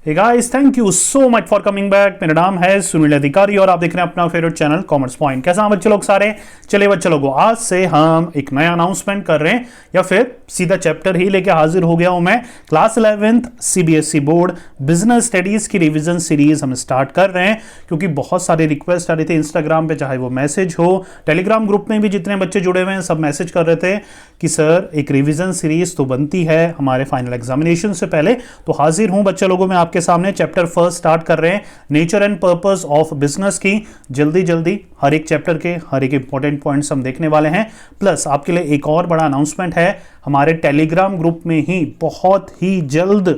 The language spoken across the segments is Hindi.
Hey guys, thank you so much for coming back. मेरा नाम है सुनील अधिकारी और आप देख रहे हैं अपना फेवरेट चैनल कॉमर्स पॉइंट। कैसा हैं बच्चे लोग सारे? चलिए बच्चे लोगों, आज से हम एक नया अनाउंसमेंट कर रहे हैं या फिर सीधा चैप्टर ही लेके हाजिर हो गया हूं मैं। Class 11th CBSE board business studies की रिवीजन सीरीज हम स्टार्ट कर रहे हैं, क्योंकि बहुत सारे रिक्वेस्ट आ रहे थे इंस्टाग्राम पे, चाहे वो मैसेज हो, टेलीग्राम ग्रुप में भी जितने बच्चे जुड़े हुए हैं सब मैसेज कर रहे थे कि सर एक रिवीजन सीरीज तो बनती है हमारे फाइनल एग्जामिनेशन से पहले। तो हाजिर हूं बच्चे लोगों में आपके सामने। चैप्टर फर्स्ट स्टार्ट कर रहे हैं, nature and purpose of business की। जल्दी जल्दी हर एक चैप्टर के हर एक इंपॉर्टेंट पॉइंट्स हम देखने वाले हैं। प्लस आपके लिए एक और बड़ा अनाउंसमेंट है, हमारे टेलीग्राम ग्रुप में ही बहुत ही जल्द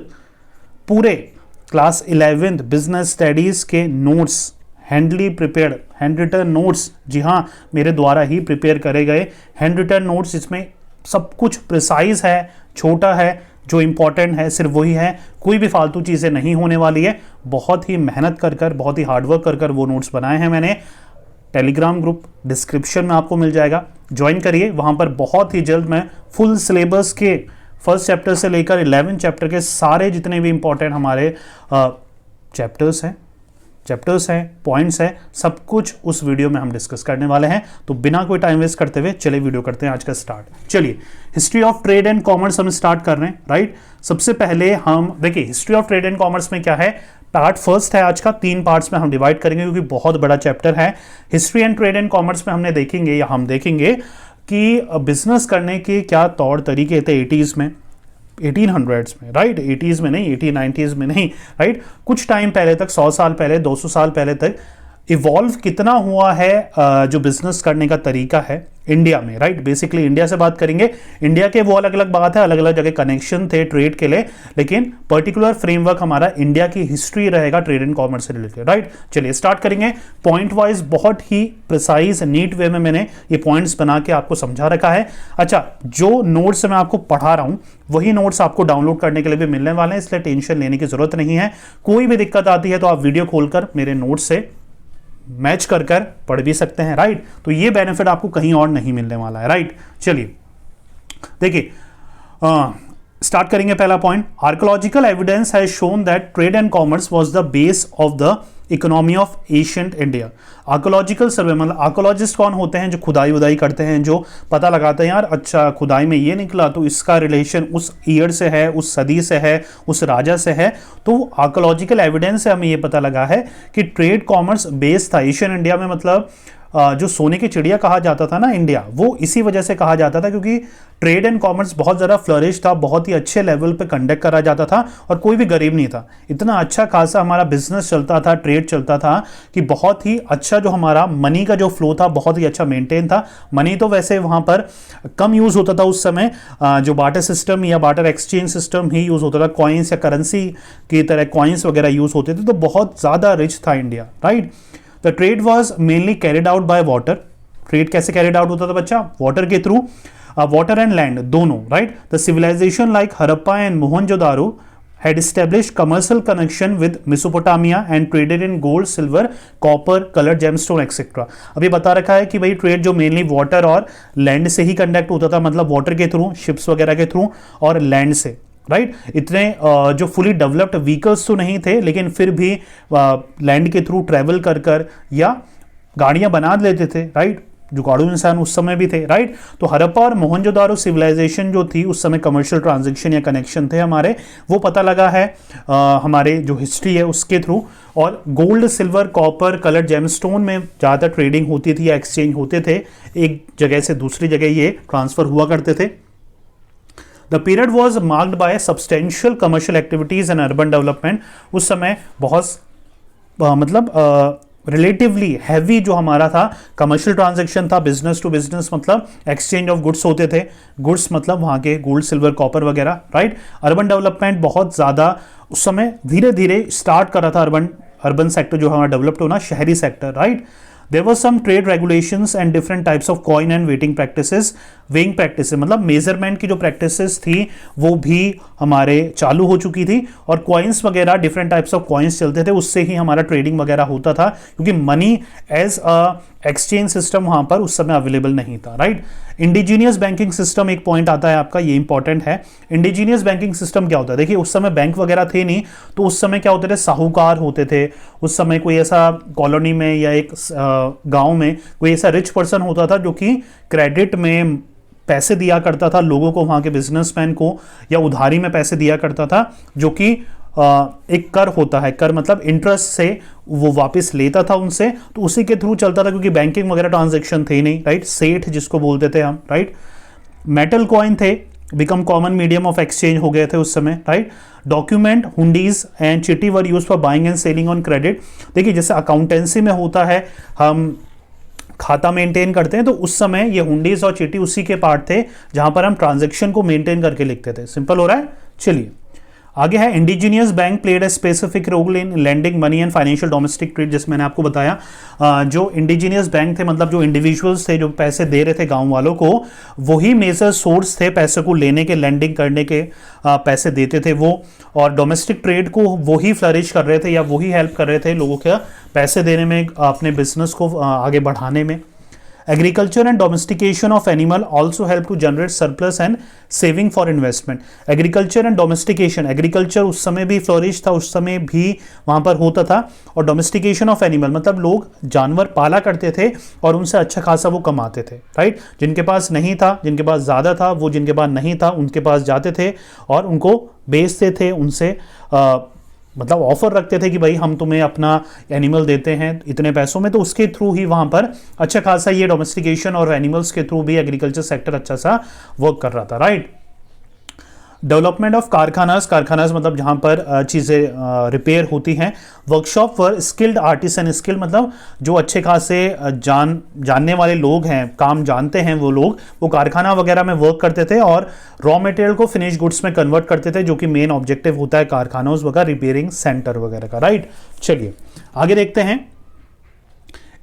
पूरे क्लास 11th बिजनेस स्टडीज के notes, handily prepared hand written notes, जी हाँ मेरे द्वारा ही प्रिपेयर करे गए हैंड रिटन नोट्स, इसमें सब कुछ प्रिसाइज है, छोटा है, जो इंपॉर्टेंट है सिर्फ वही है, कोई भी फालतू चीज़ें नहीं होने वाली है। बहुत ही मेहनत कर बहुत ही हार्डवर्क कर वो नोट्स बनाए हैं मैंने। टेलीग्राम ग्रुप डिस्क्रिप्शन में आपको मिल जाएगा, ज्वाइन करिए। वहाँ पर बहुत ही जल्द मैं फुल सिलेबस के फर्स्ट चैप्टर से लेकर 11 चैप्टर के सारे जितने भी इंपॉर्टेंट हमारे चैप्टर्स हैं, पॉइंट्स हैं, सब कुछ उस वीडियो में हम डिस्कस करने वाले हैं। तो बिना कोई टाइम वेस्ट करते हुए चलिए वीडियो करते हैं आज का स्टार्ट। चलिए, history of trade and commerce हम स्टार्ट कर रहे हैं, राइट। सबसे पहले हम देखिए history of trade and commerce में क्या है। पार्ट फर्स्ट है आज का, 3 पार्ट्स में हम डिवाइड करेंगे क्योंकि बहुत बड़ा चैप्टर है। History and trade and commerce में हम देखेंगे कि बिजनेस करने के क्या तौर तरीके थे 80s में, 1800s में, राइट। 80s में नहीं, 1890s में नहीं, राइट। कुछ टाइम पहले तक, 100 साल पहले, 200 साल पहले तक इवॉल्व कितना हुआ है जो बिजनेस करने का तरीका है इंडिया में, राइट। बेसिकली इंडिया से बात करेंगे। इंडिया के वो अलग अलग बात है, अलग अलग जगह कनेक्शन थे ट्रेड के लिए, लेकिन पर्टिकुलर फ्रेमवर्क हमारा इंडिया की हिस्ट्री रहेगा ट्रेड एंड कॉमर्स से रिलेटेड, राइट। चलिए स्टार्ट करेंगे। पॉइंट वाइज बहुत ही प्रिसाइज नीट वे में मैंने ये पॉइंट्स बना के आपको समझा रखा है। अच्छा, जो नोट्स मैं आपको पढ़ा रहा हूं वही नोट्स आपको डाउनलोड करने के लिए भी मिलने वाले हैं, इसलिए टेंशन लेने की जरूरत नहीं है। कोई भी दिक्कत आती है तो आप वीडियो खोलकर मेरे नोट्स से मैच कर पढ़ भी सकते हैं, राइट। तो ये बेनिफिट आपको कहीं और नहीं मिलने वाला है, राइट। चलिए देखिए, स्टार्ट करेंगे। पहला point, archaeological evidence has shown that trade and commerce was the base of the economy of ancient India. Archaeological survey मतलब आर्कोलॉजिस्ट कौन होते हैं? जो खुदाई उदाई करते हैं, जो पता लगाते हैं यार अच्छा खुदाई में ये निकला तो इसका रिलेशन उस ईयर से है, उस सदी से है, उस राजा से है। तो आर्कोलॉजिकल एविडेंस से हमें ये पता लगा है कि ट्रेड कॉमर्स बेस था एशियन इंडिया में। मतलब जो सोने की चिड़िया कहा जाता था ना इंडिया, वो इसी वजह से कहा जाता था क्योंकि ट्रेड एंड कॉमर्स बहुत ज़्यादा फ्लरिश था, बहुत ही अच्छे लेवल पे कंडक्ट करा जाता था और कोई भी गरीब नहीं था। इतना अच्छा खासा हमारा बिजनेस चलता था, ट्रेड चलता था कि बहुत ही अच्छा जो हमारा मनी का जो फ्लो था बहुत ही अच्छा मेंटेन था। मनी तो वैसे वहाँ पर कम यूज़ होता था उस समय, जो बार्टर सिस्टम या बार्टर एक्सचेंज सिस्टम ही यूज़ होता था, कॉइन्स या करेंसी की तरह कॉइन्स वगैरह यूज़ होते थे। तो बहुत ज़्यादा रिच था India, right. The trade was mainly carried out by water. Trade कैसे कैरिड आउट होता था बच्चा? वाटर के थ्रू, वाटर एंड लैंड दोनों, right. The civilization like Harappa and Mohenjodaro had established commercial connection with Mesopotamia and traded in gold, silver, copper, colored gemstone etc. अभी बता रखा है कि भाई ट्रेड जो मेनली वाटर और लैंड से ही कंडक्ट होता था, मतलब वाटर के थ्रू, शिप्स वगैरह के थ्रू और लैंड से, राइट। इतने जो फुली डेवलप्ड व्हीकल्स तो नहीं थे, लेकिन फिर भी लैंड के थ्रू ट्रेवल कर या गाड़ियां बना लेते थे, राइट। जुगाड़ू इंसान उस समय भी थे, राइट। तो हड़प्पा और मोहनजोदारो सिविलाइजेशन जो थी उस समय कमर्शियल ट्रांजैक्शन या कनेक्शन थे हमारे, वो पता लगा है हमारे जो हिस्ट्री है उसके थ्रू। और gold, silver, copper, colour gemstone में ज़्यादा ट्रेडिंग होती थी या एक्सचेंज होते थे, एक जगह से दूसरी जगह ये ट्रांसफर हुआ करते थे। The period was marked by substantial commercial activities and urban development. उस समय बहुत मतलब रिलेटिवली हैवी जो हमारा था कमर्शियल ट्रांजैक्शन था, बिजनेस टू बिजनेस, मतलब एक्सचेंज ऑफ गुड्स होते थे। गुड्स मतलब वहाँ के गोल्ड, सिल्वर, कॉपर वगैरह, राइट। अर्बन डेवलपमेंट बहुत ज़्यादा उस समय धीरे धीरे स्टार्ट कर रहा था अर्बन सेक्टर जो हमारा डेवलप्ड होना, शहरी sector, right. There was some trade regulations and different types of coin and weighting practices. Weighing practices मतलब मेजरमेंट की जो प्रैक्टिसेस थी वो भी हमारे चालू हो चुकी थी, और कॉइन्स वगैरह डिफरेंट टाइप्स ऑफ कॉइन्स चलते थे, उससे ही हमारा ट्रेडिंग वगैरह होता था, क्योंकि money as a exchange system वहां पर उस समय अवेलेबल नहीं था, राइट। इंडिजीनियस बैंकिंग सिस्टम एक पॉइंट आता है आपका, ये इंपॉर्टेंट है। इंडिजीनियस बैंकिंग सिस्टम क्या होता है? देखिए उस समय बैंक वगैरह थे नहीं, तो उस समय क्या होते थे, साहूकार होते थे। उस समय कोई ऐसा कॉलोनी में या एक गांव में कोई ऐसा रिच पर्सन होता था जो कि क्रेडिट में पैसे दिया करता था लोगों को, वहां के बिजनेसमैन को, या उधारी में पैसे दिया करता था, जो कि एक कर होता है, कर मतलब इंटरेस्ट से वो वापस लेता था उनसे, तो उसी के थ्रू चलता था, क्योंकि बैंकिंग वगैरह ट्रांजैक्शन थे नहीं, राइट। सेठ जिसको बोलते थे हम, राइट। मेटल कॉइन थे, become common medium of exchange हो गए थे उस समय, right. Document, hundis and chitti were use for buying and selling on credit. देखिए जैसे अकाउंटेंसी में होता है, हम खाता मेंटेन करते हैं, तो उस समय ये हुंडीज और चिट्टी उसी के पार्ट थे जहां पर हम ट्रांजैक्शन को मेंटेन करके लिखते थे। सिंपल हो रहा है। चलिए आगे है, indigenous bank played a specific role in lending money and financial domestic trade. जैसे मैंने आपको बताया, जो इंडिजीनियस बैंक थे, मतलब जो इंडिविजुअल्स थे जो पैसे दे रहे थे गांव वालों को, वही मेजर सोर्स थे पैसे को लेने के, लैंडिंग करने के, पैसे देते थे वो। और डोमेस्टिक ट्रेड को वही फ्लरिश कर रहे थे या वही हेल्प कर रहे थे लोगों के पैसे देने में, अपने बिजनेस को आगे बढ़ाने में। Agriculture and domestication of animal also help to generate surplus and saving for investment. Agriculture and domestication, agriculture उस समय भी फ्लोरिश था, उस समय भी वहां पर होता था। और डोमेस्टिकेशन ऑफ एनिमल मतलब लोग जानवर पाला करते थे और उनसे अच्छा खासा वो कमाते थे, राइट। जिनके पास नहीं था, जिनके पास ज़्यादा था, वो जिनके पास नहीं था उनके पास जाते थे और उनको बेचते थे, उनसे मतलब ऑफर रखते थे कि भाई हम तुम्हें अपना एनिमल देते हैं इतने पैसों में, तो उसके थ्रू ही वहां पर अच्छा खासा ये डोमेस्टिकेशन और एनिमल्स के थ्रू भी एग्रीकल्चर सेक्टर अच्छा सा वर्क कर रहा था, राइट। डेवलपमेंट ऑफ कारखानास, कारखानास मतलब जहां पर चीज़ें रिपेयर होती हैं। Workshop for skilled artisan, skilled मतलब जो अच्छे खासे जानने वाले लोग हैं, काम जानते हैं वो लोग, वो कारखाना वगैरह में वर्क करते थे और रॉ मटेरियल को फिनिश गुड्स में कन्वर्ट करते थे, जो कि मेन ऑब्जेक्टिव होता है कारखानों वगैरह, रिपेयरिंग सेंटर वगैरह का, राइट। चलिए आगे देखते हैं,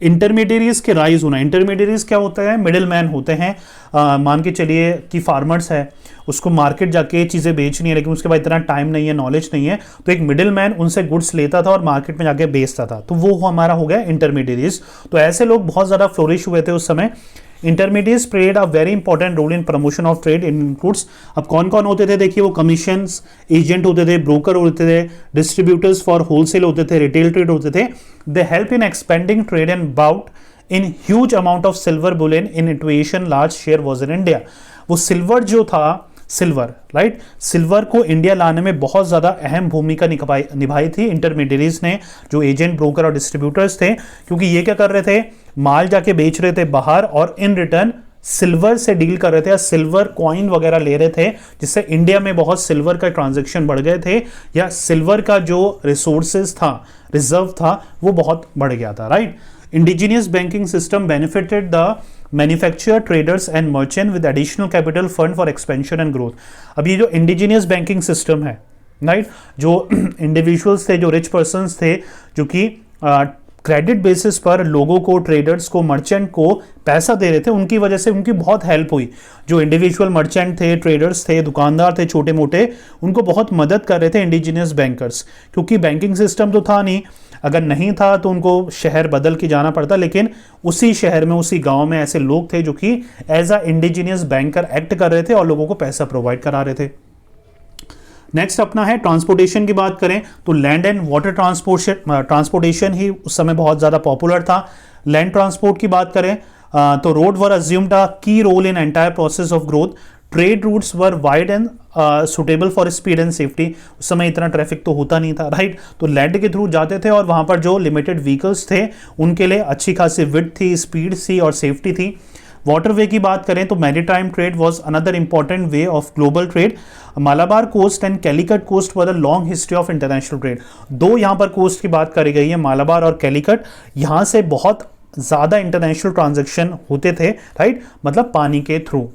इंटरमीडियरीज के राइज होना। इंटरमीडियरीज क्या होता है? मिडिल मैन होते हैं। मान के चलिए कि फार्मर्स है, उसको मार्केट जाके चीज़ें बेचनी है, लेकिन उसके बाद इतना टाइम नहीं है, नॉलेज नहीं है, तो एक मिडिल मैन उनसे गुड्स लेता था और मार्केट में जाके बेचता था, तो वो हमारा हो गया इंटरमीडियरीज। तो ऐसे लोग बहुत ज़्यादा फ्लोरिश हुए थे उस समय। Intermediates played a very important role in promotion of trade in includes. अब कौन कौन होते थे? देखिए वो कमीशंस एजेंट होते थे, ब्रोकर होते थे, डिस्ट्रीब्यूटर्स फॉर होलसेल होते थे, रिटेल ट्रेड होते थे। They help in expanding trade and bought in huge amount of silver Boolean in इन्वेशन large share was in India. वो सिल्वर जो था, सिल्वर, राइट, सिल्वर को इंडिया लाने में बहुत ज़्यादा अहम भूमिका निभाई थी इंटरमीडियरीज ने, जो एजेंट, ब्रोकर और डिस्ट्रीब्यूटर्स थे, क्योंकि ये क्या कर रहे थे? माल जाके बेच रहे थे बाहर और इन रिटर्न सिल्वर से डील कर रहे थे या सिल्वर कॉइन वगैरह ले रहे थे, जिससे इंडिया में बहुत सिल्वर का ट्रांजैक्शन बढ़ गए थे, या सिल्वर का जो रिसोर्सेज था, रिजर्व था, वो बहुत बढ़ गया था, right. Indigenous banking system benefited the manufacturer, traders and merchant with additional capital fund for expansion and growth. अब ये जो इंडिजिनियस बैंकिंग सिस्टम है, राइट, जो इंडिविजुअल्स थे, जो रिच पर्सन्स थे, जो कि क्रेडिट बेसिस पर लोगों को, ट्रेडर्स को, मर्चेंट को पैसा दे रहे थे, उनकी वजह से उनकी बहुत हेल्प हुई। जो इंडिविजुअल मर्चेंट थे, ट्रेडर्स थे, दुकानदार थे छोटे मोटे, उनको बहुत मदद कर रहे थे इंडिजिनियस बैंकर्स, क्योंकि बैंकिंग सिस्टम तो था नहीं। अगर नहीं था तो उनको शहर बदल के जाना पड़ता, लेकिन उसी शहर में, उसी गांव में ऐसे लोग थे जो कि as a indigenous banker act कर रहे थे और लोगों को पैसा प्रोवाइड करा रहे थे। नेक्स्ट अपना है ट्रांसपोर्टेशन की बात करें तो लैंड एंड वाटर ट्रांसपोर्टेशन ही उस समय बहुत ज़्यादा पॉपुलर था। लैंड ट्रांसपोर्ट की बात करें तो road were assumed a key role in entire process of growth. Trade routes were wide and suitable for speed and safety. उस समय इतना ट्रैफिक तो होता नहीं था, राइट, तो लैंड के थ्रू जाते थे और वहाँ पर जो लिमिटेड व्हीकल्स थे उनके लिए अच्छी खासी विड्थ थी, स्पीड थी और सेफ्टी थी। वाटरवे की बात करें तो maritime trade was another important way of global trade. Malabar coast and Calicut coast for the long history of international trade. दो यहाँ पर कोस्ट की बात करी गई है, मालाबार और कैलिकट। यहाँ से बहुत ज़्यादा इंटरनेशनल ट्रांजैक्शन होते थे, राइट, मतलब पानी के थ्रू।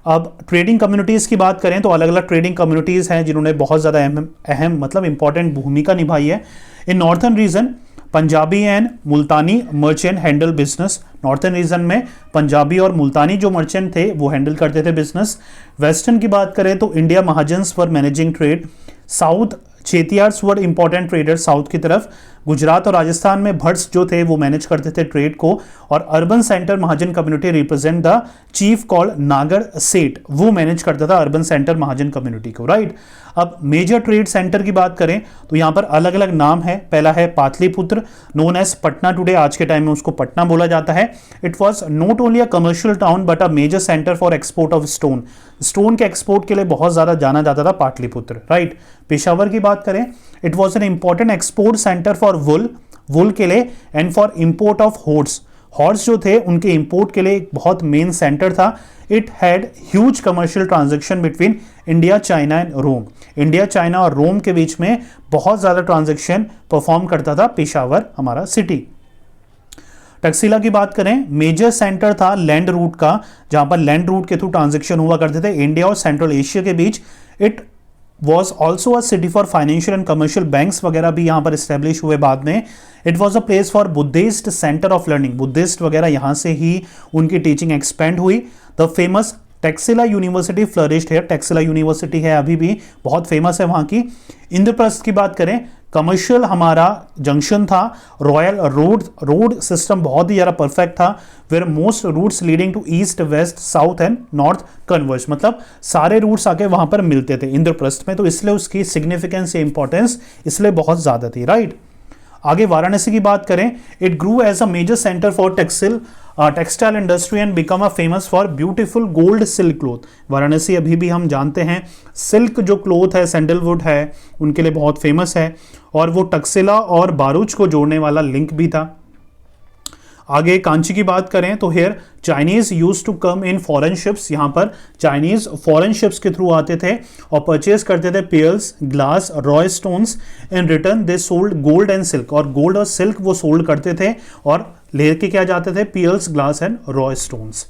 अब ट्रेडिंग कम्युनिटीज़ की बात करें तो अलग अलग ट्रेडिंग कम्युनिटीज़ हैं जिन्होंने बहुत ज़्यादा अहम मतलब इंपॉर्टेंट भूमिका निभाई है। In northern region Punjabi and Multani merchant handle business. Northern region में पंजाबी और मुल्तानी जो मर्चेंट थे वो हैंडल करते थे बिजनेस। वेस्टर्न की बात करें तो India mahajans for managing trade. South Chettiars were important trader south की तरफ। गुजरात और राजस्थान में भट्ट्स जो थे वो मैनेज करते थे ट्रेड को। और urban centre Mahajan community represent the chief called नागर सेठ, वो मैनेज करता था अर्बन सेंटर महाजन कम्युनिटी को, राइट। अब मेजर ट्रेड सेंटर की बात करें तो यहां पर अलग अलग नाम है। पहला है Pataliputra, known as Patna today, आज के टाइम में उसको पटना बोला जाता है। It was not only a commercial town but a major centre for export of stone, stone के एक्सपोर्ट के लिए बहुत ज्यादा जाना जाता था पाटलिपुत्र, राइट। पेशावर की बात करें, it was an important export centre for wool, wool के लिए, and for import of horse, horse जो थे उनके इंपोर्ट के लिए एक बहुत मेन सेंटर था। It had huge commercial transaction between India, China and Rome, India, China और रोम के बीच में बहुत ज्यादा ट्रांजैक्शन परफॉर्म करता था पेशावर हमारा सिटी। टक्सिला की बात करें, मेजर सेंटर था लैंड रूट का, जहां पर लैंड रूट के थ्रू ट्रांजैक्शन हुआ करते थे इंडिया और सेंट्रल एशिया के बीच। It was also a city for financial and commercial, banks वगैरह भी यहां पर स्टैब्लिश हुए बाद में। It was a place for Buddhist centre of learning, Buddhist वगैरह यहां से ही उनकी टीचिंग एक्सपेंड हुई। The famous Taxila university flourished है, टैक्सिला यूनिवर्सिटी है अभी भी बहुत फेमस है वहां की। इंद्रप्रस्थ की बात करें, कमर्शियल हमारा जंक्शन था, रॉयल रोड सिस्टम बहुत ही ज़्यादा परफेक्ट था, where most routes leading to east, west, south and north converge, मतलब सारे रूट्स आके वहां पर मिलते थे इंद्रप्रस्थ में, तो इसलिए उसकी सिग्निफिकेंस या इंपॉर्टेंस इसलिए बहुत ज़्यादा थी, राइट। आगे वाराणसी की बात करें, it grew as a major centre for textile industry and become a famous for beautiful gold silk cloth. Varanasi अभी भी हम जानते हैं सिल्क जो क्लोथ है, सैंडलवुड है, उनके लिए बहुत फेमस है, और वो टक्सिला और बारूच को जोड़ने वाला लिंक भी था। आगे कांची की बात करें तो here Chinese use to come in foreign ships, यहां पर चाइनीज फॉरेन शिप्स के थ्रू आते थे और परचेज करते थे pearls, glass, rare stones, in return they sold gold and silk, और गोल्ड और सिल्क वो सोल्ड करते थे और लेके क्या जाते थे, pearls, glass and rare stones.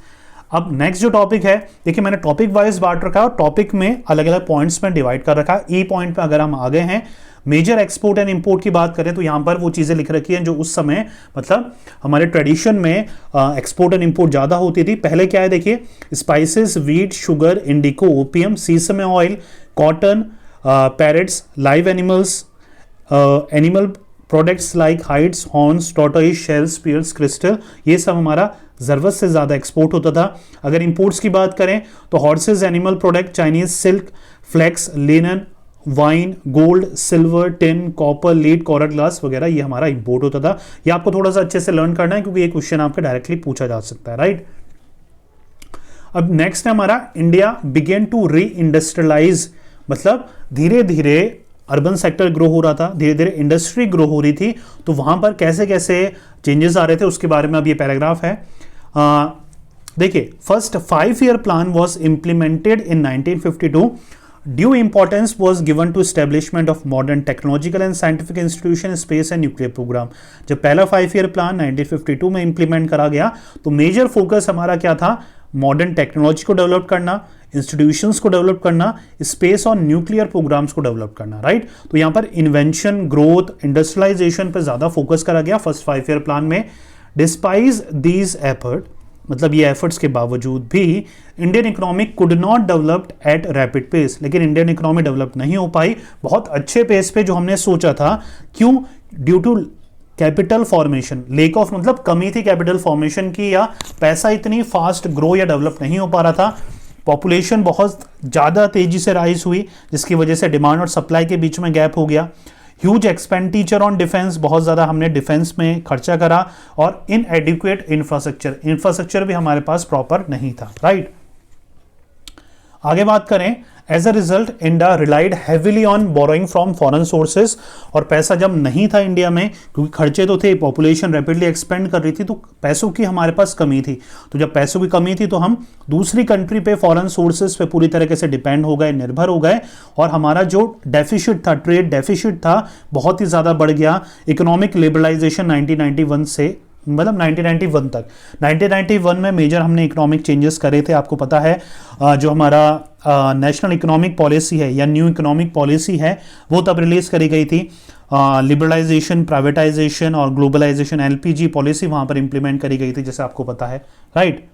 अब नेक्स्ट जो टॉपिक है, देखिए मैंने टॉपिक वाइज बांट रखा है और टॉपिक में अलग अलग पॉइंट्स में डिवाइड कर रखा है। ई पॉइंट पे अगर हम आ गए हैं, मेजर एक्सपोर्ट एंड इंपोर्ट की बात करें तो यहां पर वो चीजें लिख रखी हैं जो उस समय मतलब हमारे ट्रेडिशन में एक्सपोर्ट एंड इंपोर्ट ज्यादा होती थी। पहले क्या है देखिए, spices, wheat, sugar, indigo, opium, sesame oil, cotton, parrots, live animals, animal products like hides, horns, tortoise, shells, spears, crystal, ये सब हमारा जरूरत से ज्यादा एक्सपोर्ट होता था। अगर इंपोर्ट्स की बात करें तो horses, animal product, Chinese silk, flax, linen, wine, gold, silver, tin, copper, lead, coral glass वगैरह ये हमारा इंपोर्ट होता था। ये आपको थोड़ा सा अच्छे से लर्न करना है क्योंकि ये क्वेश्चन आपका डायरेक्टली पूछा जा सकता है, राइट। अब नेक्स्ट है हमारा India began to reindustrialise, मतलब धीरे धीरे अर्बन सेक्टर ग्रो हो रहा था, धीरे धीरे इंडस्ट्री ग्रो हो रही थी, तो वहां पर कैसे कैसे चेंजेस आ रहे थे उसके बारे में अब ये पैराग्राफ है। देखिए, first 5-year plan was implemented in 1952। Due importance was given to establishment of modern technological and scientific institution, space and nuclear program। जब पहला 5-year प्लान 1952 में इंप्लीमेंट करा गया तो मेजर फोकस हमारा क्या था, मॉडर्न टेक्नोलॉजी को डेवलप करना, इंस्टीट्यूशंस को डेवलप करना, स्पेस और न्यूक्लियर प्रोग्राम्स को डेवलप करना, राइट। तो यहाँ पर इन्वेंशन, ग्रोथ, इंडस्ट्रियलाइजेशन पर ज्यादा फोकस करा गया फर्स्ट 5-year प्लान में। डिस्पाइज दीज एफर्ट, मतलब ये एफर्ट्स के बावजूद भी Indian economy could not developed at rapid pace, लेकिन इंडियन इकोनॉमी डेवलप नहीं हो पाई बहुत अच्छे पेस पे जो हमने सोचा था। क्यों? Due to capital formation, lack of मतलब कमी थी कैपिटल फॉर्मेशन की, या पैसा इतनी फास्ट ग्रो या डेवलप नहीं हो पा रहा था। पॉपुलेशन बहुत ज़्यादा तेजी से राइज हुई जिसकी वजह से डिमांड और सप्लाई के बीच में गैप हो गया। ह्यूज एक्सपेंडिचर ऑन डिफेंस, बहुत ज़्यादा हमने डिफेंस में खर्चा करा, और इनएडिक्वेट इंफ्रास्ट्रक्चर, इंफ्रास्ट्रक्चर भी हमारे पास प्रॉपर नहीं था, राइट। आगे बात करें, as a result India relied heavily on borrowing from foreign sources, और पैसा जब नहीं था इंडिया में क्योंकि खर्चे तो थे, पॉपुलेशन रैपिडली एक्सपेंड कर रही थी, तो पैसों की हमारे पास कमी थी। तो जब पैसों की कमी थी तो हम दूसरी कंट्री पे फॉरेन सोर्सेज पे पूरी तरीके से डिपेंड हो गए, निर्भर हो गए, और हमारा जो डेफिसिट था, ट्रेड डेफिसिट था, बहुत ही ज़्यादा बढ़ गया। इकोनॉमिक लिबरलाइजेशन 1991 से मतलब 1991 तक, 1991 में मेजर हमने इकोनॉमिक चेंजेस करे थे। आपको पता है जो हमारा नेशनल इकोनॉमिक पॉलिसी है या न्यू इकोनॉमिक पॉलिसी है वो तब रिलीज करी गई थी। लिबरलाइजेशन, प्राइवेटाइजेशन और ग्लोबलाइजेशन, एलपीजी पॉलिसी वहां पर इंप्लीमेंट करी गई थी, जैसे आपको पता है, राइट।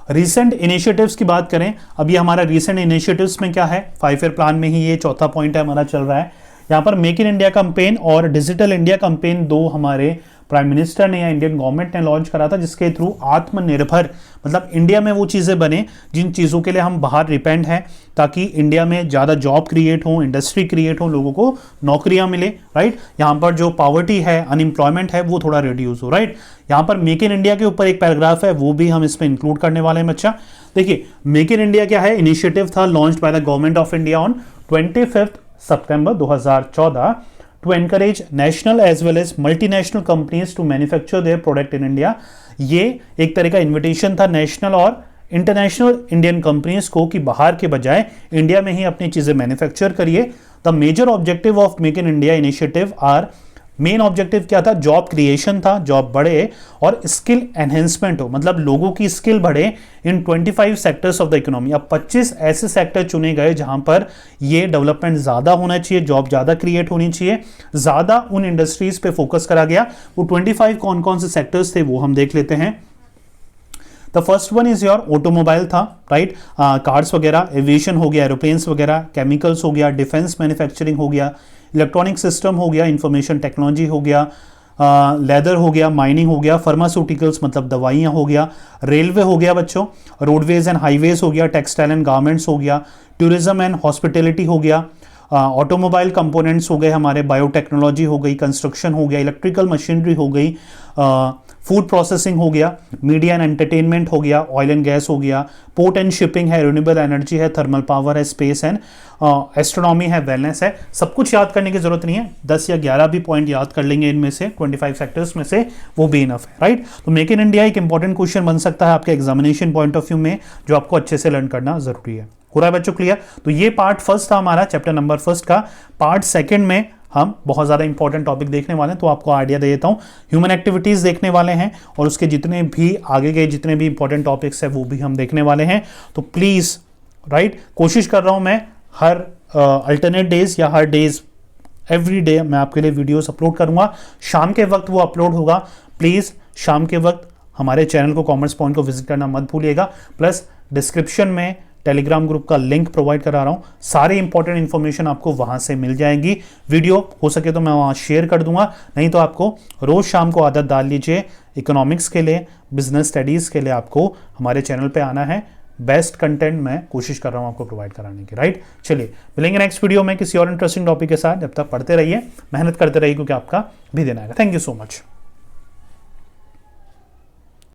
रिसेंट इनिशिएटिव्स की बात करें, अब ये हमारा रिसेंट इनिशिएटिव्स में क्या है, 5 ईयर प्लान में ही ये चौथा पॉइंट है हमारा चल रहा है। यहाँ पर मेक इन इंडिया कैंपेन और डिजिटल इंडिया कैंपेन दो हमारे प्राइम मिनिस्टर ने या इंडियन गवर्नमेंट ने लॉन्च करा था, जिसके थ्रू आत्मनिर्भर मतलब इंडिया में वो चीज़ें बने जिन चीज़ों के लिए हम बाहर डिपेंड हैं, ताकि इंडिया में ज़्यादा जॉब क्रिएट हो, इंडस्ट्री क्रिएट हो, लोगों को नौकरियां मिले, राइट। यहाँ पर जो पॉवर्टी है, अनएम्प्लॉयमेंट है, वो थोड़ा रिड्यूस हो, राइट। यहाँ पर मेक इन इंडिया के ऊपर एक पैराग्राफ है, वो भी हम इसमें इंक्लूड करने वाले हैं बच्चा। देखिए मेक इन इंडिया क्या है, इनिशिएटिव था launched by the government of India on 25 September 2014 to encourage national as well as multinational companies to manufacture their product in India। ये एक तरह का इन्विटेशन था नेशनल और इंटरनेशनल इंडियन कंपनीज को कि बाहर के बजाय इंडिया में ही अपनी चीजें मैन्युफैक्चर करिए। The major objective of make in India initiative are, main objective क्या था, जॉब क्रिएशन था, जॉब बढ़े और स्किल एनहेंसमेंट हो, मतलब लोगों की स्किल बढ़े इन 25 सेक्टर्स ऑफ द इकोनॉमी। अब 25 ऐसे सेक्टर चुने गए जहां पर ये डेवलपमेंट ज्यादा होना चाहिए, जॉब ज्यादा क्रिएट होनी चाहिए, ज्यादा उन इंडस्ट्रीज पे फोकस करा गया। वो 25 कौन कौन से सेक्टर्स थे वो हम देख लेते हैं। The first one is your automobile था, राइट, कार्स वगैरह, एविएशन हो गया, एरोप्लेन्स वगैरह, केमिकल्स हो गया, डिफेंस मैन्युफैक्चरिंग हो गया, इलेक्ट्रॉनिक सिस्टम हो गया, इंफॉर्मेशन टेक्नोलॉजी हो गया, लेदर हो गया, माइनिंग हो गया, फार्मास्यूटिकल्स मतलब दवाइयाँ हो गया, रेलवे हो गया बच्चों, रोडवेज एंड हाईवेज हो गया, टेक्सटाइल एंड गारमेंट्स हो गया, टूरिज्म एंड हॉस्पिटैलिटी हो गया, ऑटोमोबाइल कंपोनेंट्स हो गए हमारे, बायोटेक्नोलॉजी हो गई, कंस्ट्रक्शन हो गया, इलेक्ट्रिकल मशीनरी हो गई, फूड प्रोसेसिंग हो गया, मीडिया एंड एंटरटेनमेंट हो गया, ऑयल एंड गैस हो गया, पोर्ट एंड शिपिंग है, रिन्यूएबल एनर्जी है, थर्मल पावर है, स्पेस एंड एस्ट्रोनॉमी है, वेलनेस है। सब कुछ याद करने की जरूरत नहीं है, 10 या 11 भी पॉइंट याद कर लेंगे इनमें से, 25 सेक्टर्स में से, वो भी इनफ है, राइट। तो मेक इन इंडिया एक इंपॉर्टेंट क्वेश्चन बन सकता है आपके एग्जामिनेशन पॉइंट ऑफ व्यू में, जो आपको अच्छे से लर्न करना जरूरी है। हो रहा है बच्चों क्लियर? तो ये पार्ट फर्स्ट था हमारा चैप्टर नंबर फर्स्ट का। पार्ट सेकंड में हम बहुत ज़्यादा इंपॉर्टेंट टॉपिक देखने वाले हैं, तो आपको आइडिया दे देता हूँ। ह्यूमन एक्टिविटीज़ देखने वाले हैं और उसके जितने भी आगे के जितने भी इंपॉर्टेंट टॉपिक्स हैं वो भी हम देखने वाले हैं। तो प्लीज़, राइट, कोशिश कर रहा हूँ मैं हर अल्टरनेट डेज या हर डेज एवरी डे मैं आपके लिए वीडियोस अपलोड करूँगा। शाम के वक्त वो अपलोड होगा। प्लीज़ शाम के वक्त हमारे चैनल को कॉमर्स पॉइंट को विजिट करना मत भूलिएगा। प्लस डिस्क्रिप्शन में टेलीग्राम ग्रुप का लिंक प्रोवाइड करा रहा हूँ, सारे इंपॉर्टेंट इन्फॉर्मेशन आपको वहां से मिल जाएगी। वीडियो हो सके तो मैं वहां शेयर कर दूंगा, नहीं तो आपको रोज शाम को आदत डाल लीजिए। इकोनॉमिक्स के लिए, बिजनेस स्टडीज के लिए आपको हमारे चैनल पे आना है। बेस्ट कंटेंट मैं कोशिश कर रहा हूँ आपको प्रोवाइड कराने की, राइट। चलिए मिलेंगे नेक्स्ट वीडियो में किसी और इंटरेस्टिंग टॉपिक के साथ। जब तक पढ़ते रहिए, मेहनत करते रहिए, क्योंकि आपका भी दिन आएगा। Thank you so much.